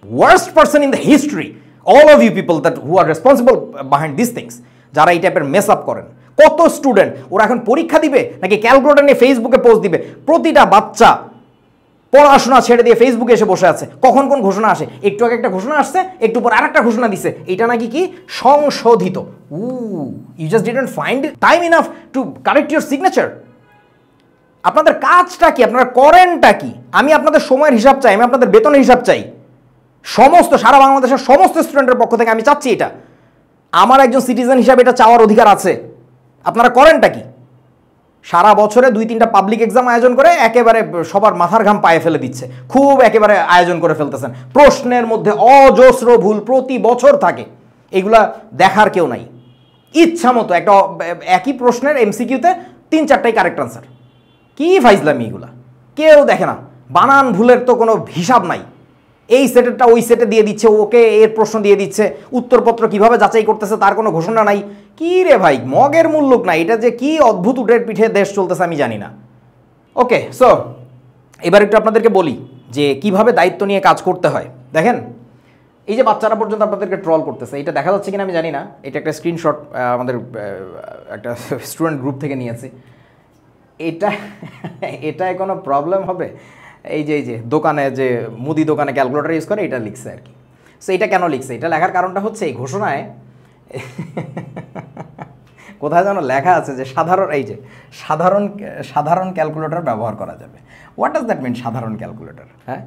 worst person in the history, all of you people that who are responsible behind these things, যারা এই টাইপের mace up করেন। কত স্টুডেন্ট ওরা এখন পরীক্ষা দিবে নাকি ক্যালকুলেটর নিয়ে ফেসবুকে পোস্ট দিবে? প্রতিটা বাচ্চা পড়াশোনা ছেড়ে দিয়ে ফেসবুকে এসে বসে আছে। কখন কোন ঘোষণা আসে? একটু আগে একটা ঘোষণা আসছে, একটু পর আরেকটা ঘোষণা দিছে। এটা নাকি কি সংশোধিত। You just didn't find time enough to correct your signature. আপনাদের কাজটা কি? আপনারা করেনটা কি? আমি আপনাদের সময়ের হিসাব চাই, আমি আপনাদের বেতনের হিসাব চাই। সারা বাংলাদেশের সমস্ত স্টুডেন্টের পক্ষ থেকে আমি চাচ্ছি এটা। আমার একজন সিটিজেন হিসাবে এটা চাওয়ার অধিকার আছে। আপনারা করেনটা কি? সারা বছরে 2-3টা পাবলিক এক্সাম আয়োজন করে একেবারে সবার মাথার ঘাম পায়ে ফেলে দিচ্ছে, খুব একেবারে আয়োজন করে ফেলতেছেন। প্রশ্নের মধ্যে অজস্র ভুল প্রতি বছর থাকে, এগুলা দেখার কেউ নাই। ইচ্ছা মতো একটা একই প্রশ্নের এমসিকিউতে 3-4টাই কারেক্ট আনসার। কি ফাইজলামি এগুলা, কেউ দেখে না। বানান ভুলের তো কোনো হিসাব নাই। এই সেটেরটা ওই সেটে দিয়ে দিচ্ছে, ওকে এর প্রশ্ন দিয়ে দিচ্ছে, উত্তরপত্র কিভাবে যাচাই করতেছে তার কোনো ঘোষণা নাই। কি রে ভাই, মগের মুল্লুক না, এটা যে কি অদ্ভুত উটের পিঠে দেশ চলতেছে আমি জানি না। ওকে, সো এবার একটু আপনাদেরকে বলি যে কিভাবে দায়িত্ব নিয়ে কাজ করতে হয়। দেখেন, এই যে বাচ্চারা পর্যন্ত আপনাদেরকে ট্রল করতেছে, এটা দেখা যাচ্ছে কিনা আমি জানি না, এটা একটা স্ক্রিনশট আমাদের একটা স্টুডেন্ট গ্রুপ থেকে নিয়েছি। এটায় কোনো প্রবলেম হবে? এই যে দোকানে, যে মুদি দোকানে ক্যালকুলেটর ইউজ করে, এটা লিখছে আর কি। সো এটা কেন লিখছে? এটা লেখার কারণটা হচ্ছে এই ঘোষণায় কোথায় যেন লেখা আছে যে সাধারণ ক্যালকুলেটর ব্যবহার করা যাবে। হোয়াট ডাজ দ্যাট মিন সাধারণ ক্যালকুলেটর? হ্যাঁ,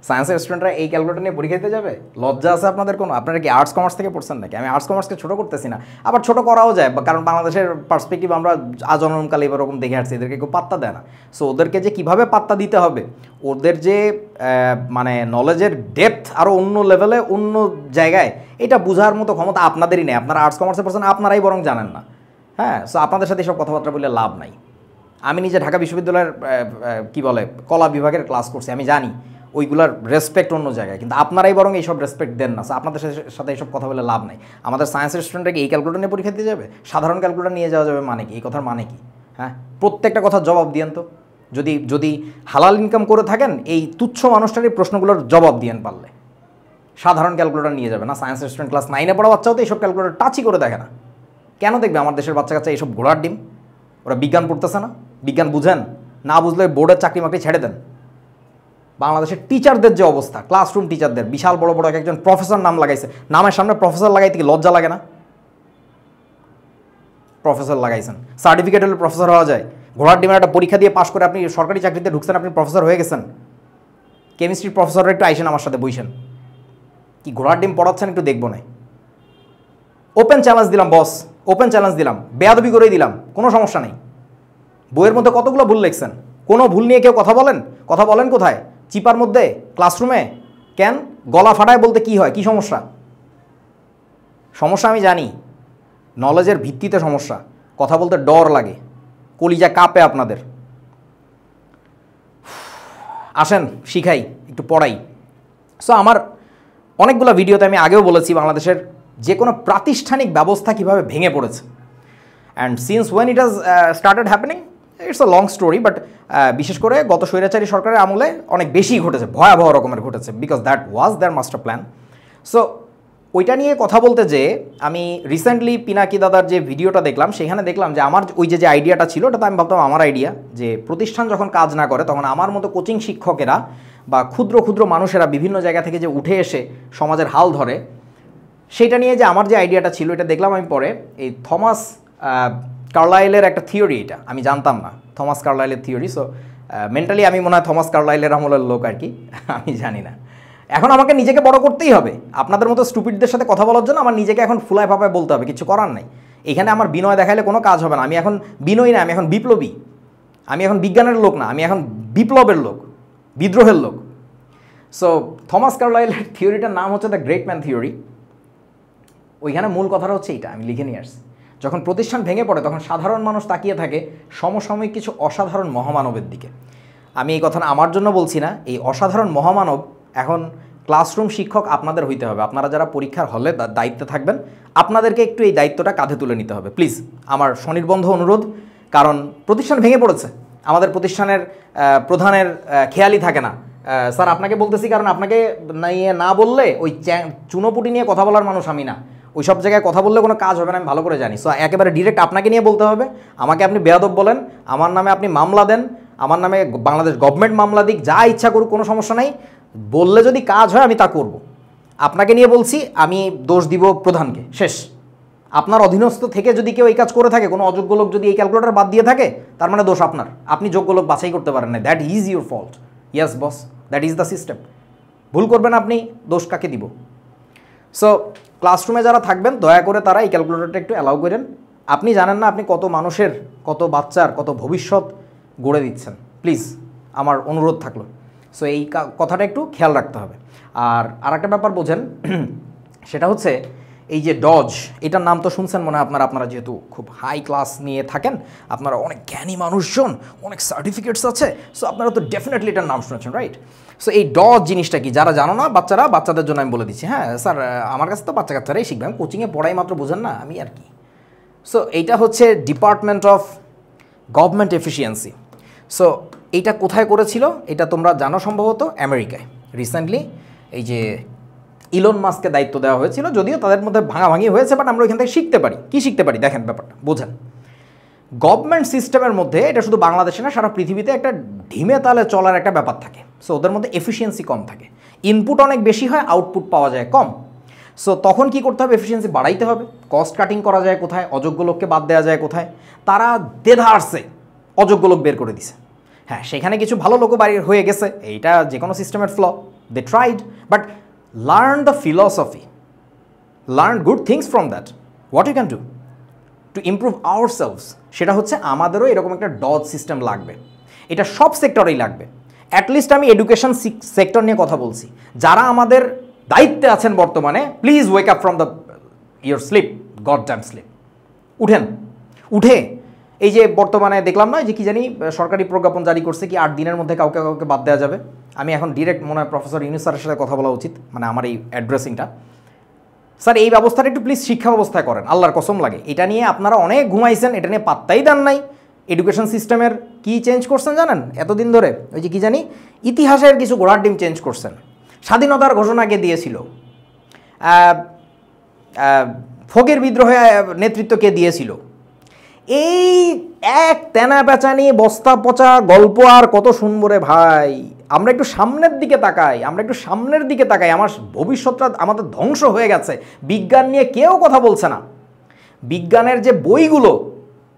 সায়েন্সের স্টুডেন্টরা এই ক্যালকুলেটর নিয়ে পরীক্ষা দিতে যাবে? লজ্জা আছে আপনাদের কোনো? আপনারা কি আর্টস কমার্স থেকে পড়ছেন নাকি? আমি আর্টস কমার্সকে ছোটো করতেছি না, আবার ছোটো করাও যায়, কারণ বাংলাদেশের পার্সপেক্টিভ আমরা আজন্মকালে এরকম দেখে আসছি, এদেরকে কেউ পাত্তা দেয় না। সো ওদেরকে যে কীভাবে পাত্তা দিতে হবে, ওদের যে মানে নলেজের ডেপথ আরও অন্য লেভেলে, অন্য জায়গায়, এটা বোঝার মতো ক্ষমতা আপনাদেরই নেই। আপনারা আর্টস কমার্সে পড়ছেন, আপনারাই বরং জানেন না। হ্যাঁ, সো আপনাদের সাথে এসব কথাবার্তা বললে লাভ নাই। আমি নিজে ঢাকা বিশ্ববিদ্যালয়ের কি বলে কলা বিভাগের ক্লাস করছি, আমি জানি ওইগুলার রেসপেক্ট অন্য জায়গায়, কিন্তু আপনারাই বরং এইসব রেসপেক্ট দেন না। আপনাদের সাথে এইসব কথা বলে লাভ নাই। আমাদের সায়েন্সের স্টুডেন্টরা কি এই ক্যালকুলেটর নিয়ে পরীক্ষা দিতে যাবে? সাধারণ ক্যালকুলেটর নিয়ে যাওয়া যাবে মানে কি? এই কথার মানে কি? হ্যাঁ, প্রত্যেকটা কথার জবাব দিয়েন তো। যদি হালাল ইনকাম করে থাকেন, এই তুচ্ছ মানুষটারই প্রশ্নগুলোর জবাব দিয়েন পারলে। সাধারণ ক্যালকুলেটর নিয়ে যাবে না। সায়েন্সের স্টুডেন্ট ক্লাস 9-এ পড়া বাচ্চাও তো এইসব ক্যালকুলেটর টাচই করে দেখে না। কেন দেখবে আমার দেশের বাচ্চা কাচ্চা এইসব ঘোড়ার ডিম? ওরা বিজ্ঞান পড়তেছে না? বিজ্ঞান বুঝেন না? বুঝলে বোর্ডের চাকরি মাকরি ছেড়ে দেন। বাংলাদেশের টিচারদের যে অবস্থা, ক্লাসরুম টিচারদের, বিশাল বড় বড় একজন প্রফেসর নাম লাগাইছে, নামের সামনে প্রফেসর লাগাইতে কি লজ্জা লাগে না? প্রফেসর লাগাইছেন, সার্টিফিকেট হলে প্রফেসর হওয়া যায়? ঘোড়ার ডিমের একটা পরীক্ষা দিয়ে পাশ করে আপনি সরকারি চাকরিতে ঢুকছেন, আপনি প্রফেসর হয়ে গেছেন। কেমিস্ট্রির প্রফেসররা একটু আইসেন আমার সাথে বইসেন, কি ঘোড়ার ডিম পড়াচ্ছেন একটু দেখবো না। ওপেন চ্যালেঞ্জ দিলাম বস, ওপেন চ্যালেঞ্জ দিলাম, বেয়াদবি করেই দিলাম, কোনো সমস্যা নেই। বইয়ের মধ্যে কতগুলো ভুল লিখছেন, কোনো ভুল নিয়ে কেউ কথা বলেন? কথা বলেন কোথায়? চিপার মধ্যে, ক্লাসরুমে? কেন গলা ফাটায় বলতে কি হয়? কি সমস্যা? সমস্যা আমি জানি, নলেজের ভিত্তিতে সমস্যা। কথা বলতে ডর লাগে, কলিজা কাঁপে আপনাদের। আসেন শিখাই, একটু পড়াই। সো আমার অনেকগুলো ভিডিওতে আমি আগেও বলেছি বাংলাদেশের যে কোনো প্রাতিষ্ঠানিক ব্যবস্থা কীভাবে ভেঙে পড়েছে। And since when it has started happening, it's a long story, but বিশেষ করে গত স্বৈরাচারী সরকারের আমলে অনেক বেশি ঘটেছে, ভয়াবহ রকমের ঘটেছে, because that was their master plan. So ওইটা নিয়ে কথা বলতে যে আমি রিসেন্টলি পিনাকি দাদার যে ভিডিওটা দেখলাম, সেখানে দেখলাম যে আমার ওই যে আইডিয়াটা ছিল, ওটা তো আমি ভাবতাম আমার আইডিয়া, যে প্রতিষ্ঠান যখন কাজ না করে তখন আমার মতো কোচিং শিক্ষকেরা বা ক্ষুদ্র ক্ষুদ্র মানুষেরা বিভিন্ন জায়গা থেকে যে উঠে এসে সমাজের হাল ধরে, সেটা নিয়ে যে আমার যে আইডিয়াটা ছিল, এটা দেখলাম আমি পরে এই থমাস কার্লাইলের একটা থিওরি, এটা আমি জানতাম না, থমাস কার্লাইলের থিওরি। সো মেন্টালি আমি মনে হয় থমাস কার্লাইলের আমলের লোক আর কি, আমি জানি না। এখন আমাকে নিজেকে বড় করতেই হবে, আপনাদের মতো স্টুপিডদের সাথে কথা বলার জন্য আমার নিজেকে এখন ফুলায় ফাপায় বলতে হবে, কিছু করার নাই। এখানে আমার বিনয় দেখাইলে কোনো কাজ হবে না। আমি এখন বিনয়ী না, আমি এখন বিপ্লবী। আমি এখন বিজ্ঞানের লোক না, আমি এখন বিপ্লবের লোক, বিদ্রোহের লোক। সো থমাস কার্লাইলের থিওরিটার নাম হচ্ছে দ্য গ্রেট ম্যান থিওরি। ওইখানে মূল কথাটা হচ্ছে এইটা, আমি লিখে নিয়ে আসছি। যখন প্রতিষ্ঠান ভেঙে পড়ে তখন সাধারণ মানুষ তাকিয়ে থাকে সমসাময়িক কিছু অসাধারণ মহামানবের দিকে। আমি এই কথাটা আমার জন্য বলছি না, এই অসাধারণ মহামানব এখন ক্লাসরুম শিক্ষক আপনাদের হইতে হবে। আপনারা যারা পরীক্ষার হলে দায়িত্বে থাকবেন, আপনাদেরকে একটু এই দায়িত্বটা কাঁধে তুলে নিতে হবে প্লিজ, আমার স্বনির্বন্ধ অনুরোধ। কারণ প্রতিষ্ঠান ভেঙে পড়েছে, আমাদের প্রতিষ্ঠানের প্রধানের খেয়ালই থাকে না। স্যার আপনাকে বলতেছি, কারণ আপনাকে না বললে ওই চুনোপুটি নিয়ে কথা বলার মানুষ আমি না, ওই সব জায়গায় কথা বললে কোনো কাজ হবে না, আমি ভালো করে জানি। সো একেবারে ডিরেক্ট আপনাকে নিয়ে বলতে হবে। আমাকে আপনি বেয়াদব বলেন, আমার নামে আপনি মামলা দেন, আমার নামে বাংলাদেশ গভর্নমেন্ট মামলা দিক, যা ইচ্ছা করুক, কোনো সমস্যা নাই। বললে যদি কাজ হয় আমি তা করব। আপনাকে নিয়ে বলছি, আমি দোষ দিব প্রধানকে, শেষ। আপনার অধীনস্থ থেকে যদি কেউ এই কাজ করে থাকে, কোনো অযোগ্য লোক যদি এই ক্যালকুলেটর বাদ দিয়ে থাকে, তার মানে দোষ আপনার, আপনি যোগ্য লোক বাছাই করতে পারেন না। That is your fault. Yes boss, that is the system. ভুল করবেন আপনি, দোষ কাকে দিব? সো ক্লাসরুমে যারা থাকবেন, দয়া করে তারা এই ক্যালকুলেটরটা একটু অ্যালাউ করেন। আপনি জানেন না আপনি কত মানুষের, কত বাচ্চার, কত ভবিষ্যৎ গড়ে দিচ্ছেন। প্লিজ আমার অনুরোধ থাকলো। সো এই কথাটা একটু খেয়াল রাখতে হবে। আর একটা ব্যাপার বোঝেন, সেটা হচ্ছে এই যে ডজ, এটার নাম তো শুনছেন মনে হয় আপনারা যেহেতু খুব হাই ক্লাস নিয়ে থাকেন, আপনারা অনেক জ্ঞানী মানুষজন, অনেক সার্টিফিকেটস আছে, সো আপনারা তো ডেফিনেটলি এটার নাম শুনেছেন, রাইট? সো এই ডজ জিনিসটা কি যারা জানো না বাচ্চারা, বাচ্চাদের জন্য আমি বলে দিচ্ছি। হ্যাঁ স্যার, আমার কাছে তো বাচ্চা কাচ্চারাই শিখবে, আমি কোচিংয়ে পড়াই মাত্র, বোঝেন না আমি আর কি। সো এইটা হচ্ছে department of government efficiency. So এইটা কোথায় করেছিল এটা তোমরা জানো সম্ভবত আমেরিকায়। রিসেন্টলি এই যে ইলন মাস্ককে দায়িত্ব দেওয়া হয়েছিল, যদিও তাদের মধ্যে ভাঙাভাঙি হয়েছে, বাট আমরা ওইখান থেকে শিখতে পারি। কি শিখতে পারি দেখেন ব্যাপারটা বোঝেন। গভর্নমেন্ট সিস্টেমের মধ্যে, এটা শুধু বাংলাদেশে না সারা পৃথিবীতে, একটা ঢিমে তালে চলার একটা ব্যাপার থাকে। সো ওদের মধ্যে এফিসিয়েন্সি কম থাকে, ইনপুট অনেক বেশি হয়, আউটপুট পাওয়া যায় কম। সো তখন কি করতে হবে, এফিসিয়েন্সি বাড়াইতে হবে। কস্ট কাটিং করা যায় কোথায়, অযোগ্য লোককে বাদ দেওয়া যায় কোথায়, তারা দেধারসে অযোগ্য লোক বের করে দিছে। হ্যাঁ, সেখানে কিছু ভালো লোকও বাড়ি হয়ে গেছে, এইটা যে কোনো সিস্টেমের flaw, they tried, but learn the philosophy, learn good things from that, what you can do to improve ourselves. সেটা হচ্ছে আমাদেরও এরকম একটা ডজ সিস্টেম লাগবে, এটা সব সেক্টরেই লাগবে। অ্যাটলিস্ট আমি এডুকেশন সেক্টর নিয়ে কথা বলছি, যারা আমাদের দায়িত্বে আছেন বর্তমানে, please wake up from the your sleep, goddamn sleep. উঠেন, উঠে এই যে বর্তমানে দেখলাম না যে কি জানি সরকারি প্রজ্ঞাপন জারি করছে কি 8 দিনের মধ্যে কাউকে কাউকে বাদ দেওয়া যাবে। আমি এখন ডিরেক্ট মনে হয় প্রফেসর ইউনূস স্যারের সাথে কথা বলা উচিত, মানে আমার এই অ্যাড্রেসিংটা। স্যার এই ব্যবস্থাটা একটু প্লিজ শিক্ষা ব্যবস্থায় করেন, আল্লাহর কসম লাগে। এটা নিয়ে আপনারা অনেক ঘুমাইছেন, এটা নিয়ে পাত্তাই দেন নাই। এডুকেশন সিস্টেমের কি চেঞ্জ করছেন জানেন এতদিন ধরে? ওই যে কি জানি ইতিহাসের কিছু ঘোড়ার ডিম চেঞ্জ করছেন। স্বাধীনতার ঘোষণা কে দিয়েছিল? ফকির বিদ্রোহে নেতৃত্ব কে দিয়েছিল? এই এক তেনা পেঁচানি বস্তা পচা গল্প আর কত শুনবো রে ভাই। আমরা একটু সামনের দিকে তাকাই, আমরা একটু সামনের দিকে তাকাই। আমার ভবিষ্যৎটা আমাদের ধ্বংস হয়ে গেছে, বিজ্ঞান নিয়ে কেউ কথা বলছে না। বিজ্ঞানের যে বইগুলো,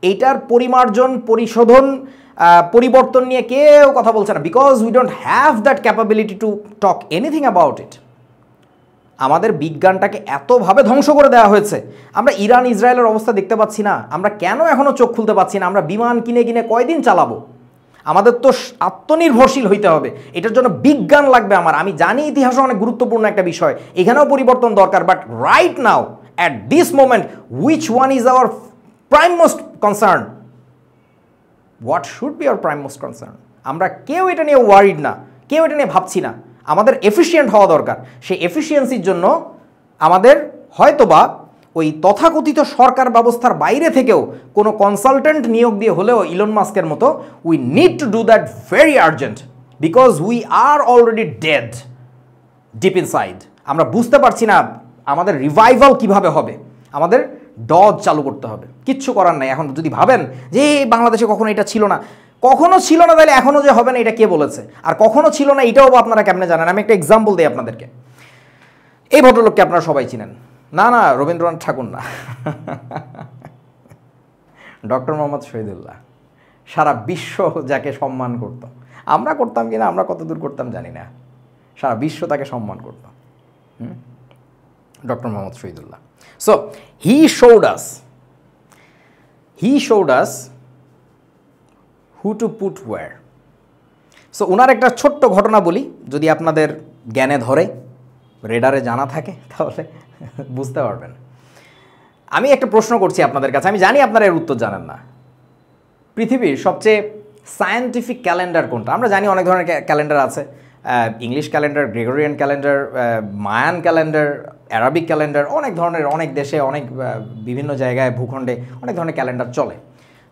এইটার পরিমার্জন, পরিশোধন, পরিবর্তন নিয়ে কেউ কথা বলছে না, because we don't have that capability to talk anything about it. আমাদের বিজ্ঞানটাকে এতভাবে ধ্বংস করে দেওয়া হয়েছে। আমরা ইরান ইসরায়েলের অবস্থা দেখতে পাচ্ছি না, আমরা কেন এখনও চোখ খুলতে পাচ্ছি না? আমরা বিমান কিনে কিনে কয়দিন চালাবো? আমাদের তো আত্মনির্ভরশীল হইতে হবে, এটার জন্য বিজ্ঞান লাগবে আমার। আমি জানি ইতিহাস অনেক গুরুত্বপূর্ণ একটা বিষয়, এখানেও পরিবর্তন দরকার, but right now at this moment which one is our prime most concern? What should be hour prime most concern? আমরা কেউ এটা নিয়ে ওয়ারিড না, কেউ এটা নিয়ে ভাবছি না। আমাদের এফিশিয়েন্ট হওয়া দরকার। সেই এফিসিয়েন্সির জন্য আমাদের হয়তোবা ওই তথাকথিত সরকার ব্যবস্থার বাইরে থেকেও কোনো কনসালটেন্ট নিয়োগ দিয়ে হলেও ইলন মাস্কের মতো we need to do that very urgent, because we are already dead deep inside. আমরা বুঝতে পারছি না আমাদের রিভাইভাল কিভাবে হবে। আমাদের ডজ চালু করতে হবে, কিচ্ছু করার নাই। এখন যদি ভাবেন যে বাংলাদেশে কখনো এটা ছিল না, কখনো ছিল না, তাহলে এখনও যে হবে না এটা কে বলেছে? আর কখনো ছিল না এটাও আপনারা কেমনে জানেন? আমি একটা এক্সাম্পল দিই আপনাদেরকে। এই ভদ্রলোককে আপনারা সবাই চিনেন, না না রবীন্দ্রনাথ ঠাকুর না, ডক্টর মোহাম্মদ শহীদুল্লাহ। সারা বিশ্ব যাকে সম্মান করত, আমরা করতাম কিনা, আমরা কতদূর করতাম জানি না, সারা বিশ্ব তাকে সম্মান করত, doctor Mohammad Shahidullah. So he showed us who to put where. সো ওনার একটা ছোট্ট ঘটনা বলি, যদি আপনাদের জ্ঞানে ধরে, রেডারে জানা থাকে, তাহলে বুঝতে পারবেন। আমি একটা প্রশ্ন করছি আপনাদের কাছে, আমি জানি আপনারা এর উত্তর জানেন না। পৃথিবীর সবচেয়ে সায়েন্টিফিক ক্যালেন্ডার কোনটা? আমরা জানি অনেক ধরনের ক্যালেন্ডার আছে, English calendar, Gregorian calendar, Mayan calendar, Arabic calendar, অনেক ধরনের, অনেক দেশে, অনেক বিভিন্ন জায়গায়, ভূখণ্ডে অনেক ধরনের ক্যালেন্ডার চলে।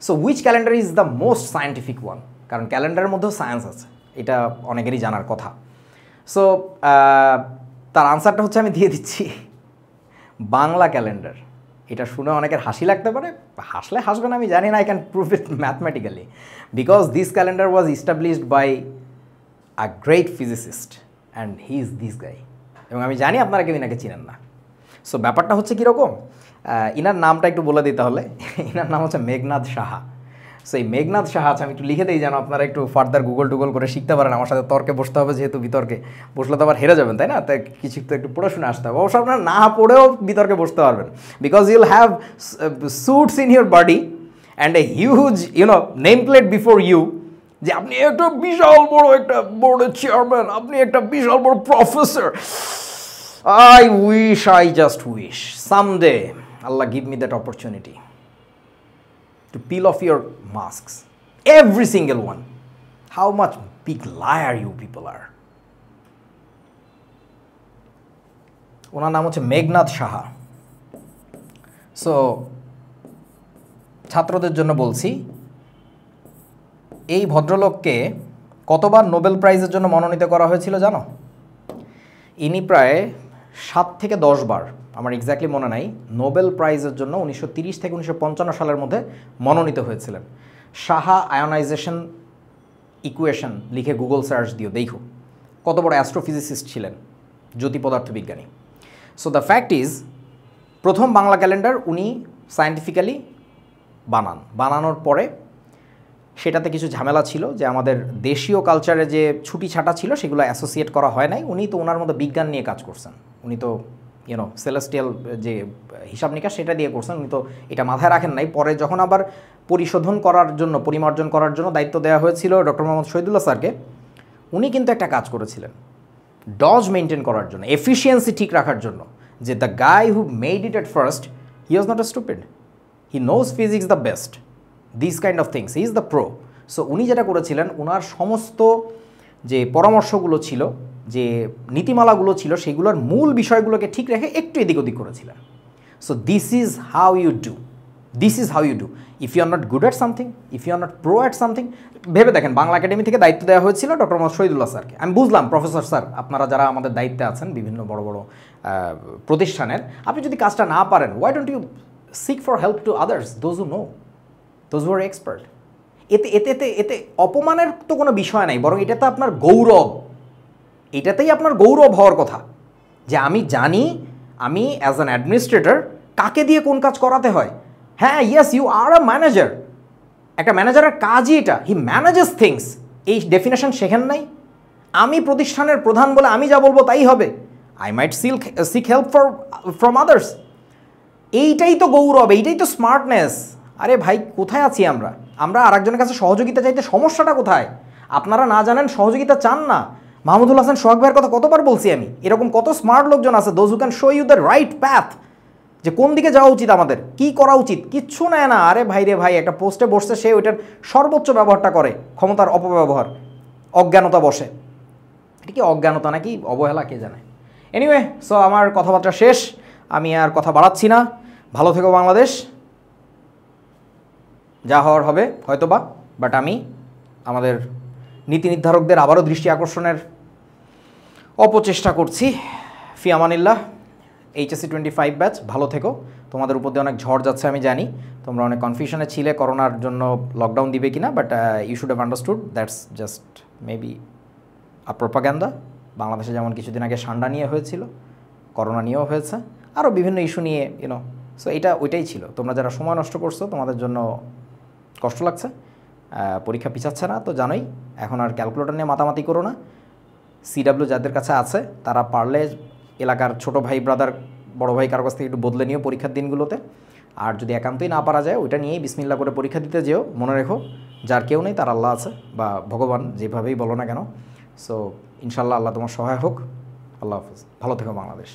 So which calendar is the most scientific one? কারণ ক্যালেন্ডারের মধ্যেও সায়েন্স আছে, এটা অনেকেরই জানার কথা। সো তার আনসারটা হচ্ছে, আমি দিয়ে দিচ্ছি, বাংলা ক্যালেন্ডার। এটা শুনে অনেকের হাসি লাগতে পারে, হাসলে হাসবেন আমি জানি না, I can prove it mathematically, because this calendar was established by a great physicist and he is this guy. এবং আমি জানি আপনারা কেউ ইনাকে চিনেন না। সো ব্যাপারটা হচ্ছে কীরকম, ইনার নামটা একটু বলে দিতে হলে, ইনার নাম হচ্ছে মেঘনাদ সাহা। সো এই মেঘনাদ সাহা, আমি একটু লিখে দিই যেন আপনারা একটু ফার্দার গুগল করে শিখতে পারেন। আমার সাথে তর্কে বসতে হবে, যেহেতু বিতর্কে বসলে তো আবার হেরে যাবেন, তাই না? তাই কিছু তো একটু পড়াশোনা আসতে হবে। অবশ্য আপনারা না পড়েও বিতর্কে বসতে পারবেন, because you'll have suits in your body and a huge name plate before you, যে আপনি একটা বিশাল বড় একটা বোর্ডের চেয়ারম্যান, আপনি একটা বিশাল বড় professor. I just wish someday Allah give me that opportunity to peel off your masks, every single one. How much big liar you people are. ওনার নাম হচ্ছে মেঘনাদ সাহা। সো ছাত্রদের জন্য বলছি, এই ভদ্রলোককে কতবার নোবেল প্রাইজের জন্য মনোনীত করা হয়েছিল জানো? ইনি প্রায় 7 থেকে 10 বার, আমার এক্স্যাক্টলি মনে নাই, নোবেল প্রাইজের জন্য 1930 থেকে 1955 সালের মধ্যে মনোনীত হয়েছিলেন। সাহা আয়োনাইজেশন ইকুয়েশন লিখে গুগল সার্চ দিও, দেখো কত বড় অ্যাস্ট্রোফিজিসিস্ট ছিলেন, জ্যোতি পদার্থবিজ্ঞানী। সো দ্য ফ্যাক্ট ইজ, প্রথম বাংলা ক্যালেন্ডার উনি সায়েন্টিফিক্যালি বানানোর পরে সেটাতে কিছু ঝামেলা ছিল, যে আমাদের দেশীয় কালচারে যে ছুটি ছাটা ছিল সেগুলো অ্যাসোসিয়েট করা হয় নাই। উনি তো ওনার মতো বিজ্ঞান নিয়ে কাজ করছেন, উনি তো সেলেস্টিয়াল যে হিসাব নিকাশ সেটা দিয়ে করছেন, উনি তো এটা মাথায় রাখেন নাই। পরে যখন আবার পরিমার্জন করার জন্য দায়িত্ব দেওয়া হয়েছিল ডক্টর মোহাম্মদ শহীদুল্লাহ স্যারকে, উনি কিন্তু একটা কাজ করেছিলেন ডজ মেনটেন করার জন্য, এফিসিয়েন্সি ঠিক রাখার জন্য, যে the guy who made it at first, he was not a stupid, he knows physics the best, this kind of things, he is the pro. So উনি যেটা করেছিলেন, ওনার সমস্ত যে পরামর্শগুলো ছিল, যে নীতিমালাগুলো ছিল, সেগুলোর মূল বিষয়গুলোকে ঠিক রেখে একটু এদিক ওদিক করেছিলেন। So this is how you do, if you are not good at something, if you are not pro at something. ভেবে দেখেন, বাংলা একাডেমি থেকে দায়িত্ব দেওয়া হয়েছিল ডক্টর মোহাম্মদ শহীদুল্লাহ স্যারকে। আমি বুঝলাম প্রফেসর স্যার, আপনারা যারা আমাদের দায়িত্বে আছেন বিভিন্ন বড় বড় প্রতিষ্ঠানের, আপনি যদি কাজটা না পারেন, why don't you seek for help to others, those who know, those who are expert. এতে অপমানের তো কোনো বিষয় নাই, বরং এটা তো আপনার গৌরব, এটাতেই আপনার গৌরব হওয়ার কথা, যে আমি জানি আমি অ্যাজ অ্যান অ্যাডমিনিস্ট্রেটর কাকে দিয়ে কোন কাজ করাতে হয়। হ্যাঁ, yes, you are a manager, একটা ম্যানেজারের কাজই এটা, হি ম্যানেজেস থিংস। এই ডেফিনেশন শেখেন নাই? আমি প্রতিষ্ঠানের প্রধান বলে আমি যা বলবো তাই হবে, I might sick help from others. এইটাই তো গৌরব, এইটাই তো স্মার্টনেস। আরে ভাই, কোথায় আছি আমরা আরেকজনের কাছে সহযোগিতা চাইতে সমস্যাটা কোথায়? আপনারা না জানেন, সহযোগিতা চান না। মাহমুদুল হাসান সোহাগ ভাইয়ের কথা কতবার বলছি আমি, এরকম কত স্মার্ট লোকজন আছে, those who can show you the right path, যে কোন দিকে যাওয়া উচিত, আমাদের কি করা উচিত, কিচ্ছু নেয় না। আরে ভাই রে ভাই, একটা পোস্টে বসছে, সে ওইটার সর্বোচ্চ ব্যবহারটা করে, ক্ষমতার অপব্যবহার, অজ্ঞানতা বসে। এটা কি অজ্ঞানতা নাকি অবহেলা, কে জানে। এনিওয়ে, সো আমার কথাবার্তা শেষ, আমি আর কথা বাড়াচ্ছি না। ভালো থেকো বাংলাদেশ, যা হওয়ার হবে হয়তোবা, বাট আমি আমাদের নীতি নির্ধারকদের আবারও দৃষ্টি আকর্ষণের অপচেষ্টা করছি। ফি আমানিল্লাহ। HSC 25 ব্যাচ, ভালো থেকো। তোমাদের উপর দিয়ে অনেক ঝড় যাচ্ছে আমি জানি, তোমরা অনেক কনফিউশনে ছিলে করোনার জন্য লকডাউন দিবে কিনা, but you should have understood that's just maybe a propaganda. বাংলাদেশে যেমন কিছুদিন আগে ঠান্ডা নিয়ে হয়েছিল, করোনা নিয়েও হয়েছে, আরও বিভিন্ন ইস্যু নিয়ে, সো এটা ওইটাই ছিল। তোমরা যারা সময় নষ্ট করছো, তোমাদের জন্য কষ্ট লাগছে, পরীক্ষা পিছাচ্ছে না তো জানোই। এখন আর ক্যালকুলেটর নিয়ে মাতামাতি করো না। CW যাদের কাছে আছে, তারা পারলে এলাকার ছোট ভাই, ব্রাদার, বড় ভাই কারো কাছ থেকে একটু বদলে নিও পরীক্ষার দিনগুলোতে। আর যদি একান্তই না পারা যায়, ওইটা নিয়েই বিসমিল্লা করে পরীক্ষা দিতে যেও। মনে রেখো, যার কেউ নেই তার আল্লাহ আছে, বা ভগবান, যেভাবেই বলো না কেন। সো ইনশাল্লাহ আল্লাহ তোমার সহায় হোক। আল্লাহ হাফিজ, ভালো থেকো বাংলাদেশ।